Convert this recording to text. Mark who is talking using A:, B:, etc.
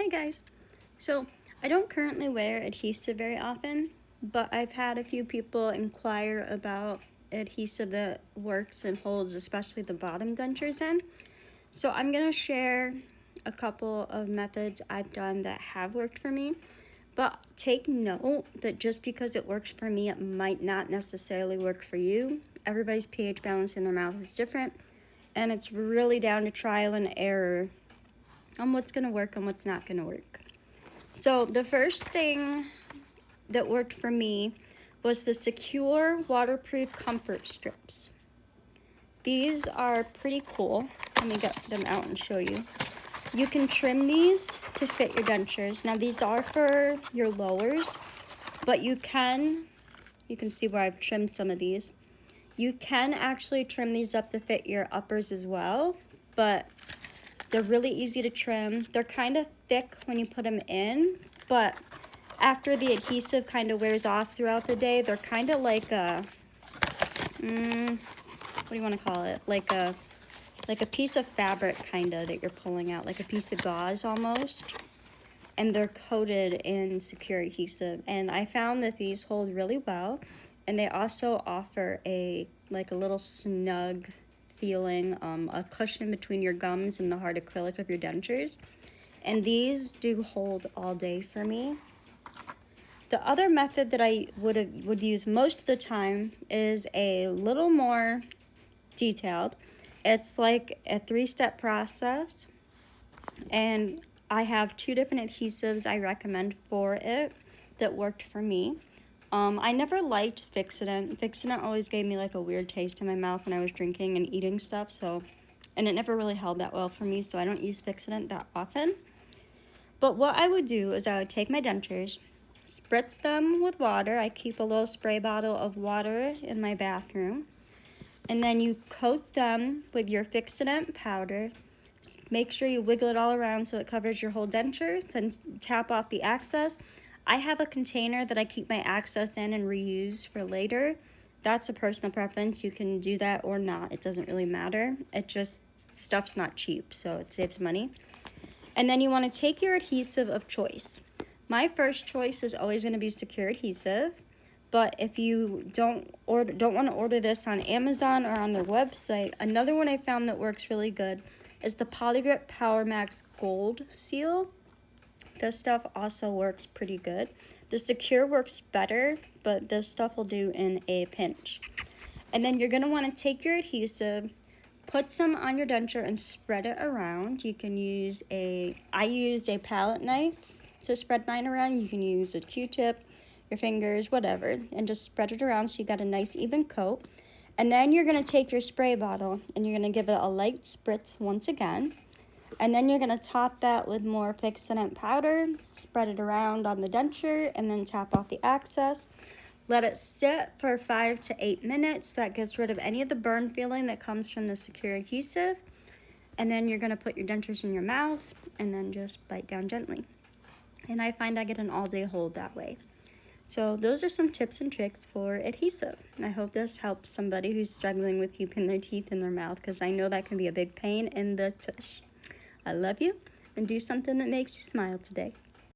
A: Hey guys. So I don't currently wear adhesive very often, but I've had a few people inquire about adhesive that works and holds, especially the bottom dentures in. So I'm gonna share a couple of methods I've done that have worked for me, but take note that just because it works for me, it might not necessarily work for you. Everybody's pH balance in their mouth is different, and it's really down to trial and error on what's gonna work and what's not gonna work. So the first thing that worked for me was the Secure Waterproof Comfort Strips. These are pretty cool. Let me get them out and show you. You can trim these to fit your dentures. Now these are for your lowers, but you can see where I've trimmed some of these. You can actually trim these up to fit your uppers as well, but they're really easy to trim. They're kind of thick when you put them in, but after the adhesive kind of wears off throughout the day, they're kind of like a, what do you want to call it? Like a piece of fabric kind of that you're pulling out, like a piece of gauze almost. And they're coated in secure adhesive. And I found that these hold really well. And they also offer a little snug feeling, a cushion between your gums and the hard acrylic of your dentures. And these do hold all day for me. The other method that I would use most of the time is a little more detailed. It's like a 3-step process, and I have 2 different adhesives I recommend for it that worked for me. I never liked Fixodent. Fixodent always gave me like a weird taste in my mouth when I was drinking and eating stuff, and it never really held that well for me, so I don't use Fixodent that often. But what I would do is I would take my dentures, spritz them with water. I keep a little spray bottle of water in my bathroom. And then you coat them with your Fixodent powder. Make sure you wiggle it all around so it covers your whole denture. Then tap off the excess. I have a container that I keep my excess in and reuse for later. That's a personal preference. You can do that or not. It doesn't really matter. It just, stuff's not cheap, so it saves money. And then you want to take your adhesive of choice. My first choice is always going to be Secure Adhesive. But if you don't want to order this on Amazon or on their website, another one I found that works really good is the Polygrip Power Max Gold Seal. This stuff also works pretty good. The Secure works better, but this stuff will do in a pinch. And then you're going to want to take your adhesive, put some on your denture and spread it around. You can use I used a palette knife to spread mine around. You can use a Q-tip, your fingers, whatever, and just spread it around so you got a nice even coat. And then you're going to take your spray bottle and you're going to give it a light spritz once again. And then you're going to top that with more Fixodent powder, spread it around on the denture, and then tap off the excess. Let it sit for 5 to 8 minutes. That gets rid of any of the burn feeling that comes from the Secure Adhesive. And then you're going to put your dentures in your mouth and then just bite down gently. And I find I get an all-day hold that way. So those are some tips and tricks for adhesive. I hope this helps somebody who's struggling with keeping their teeth in their mouth, because I know that can be a big pain in the tush. I love you, and do something that makes you smile today.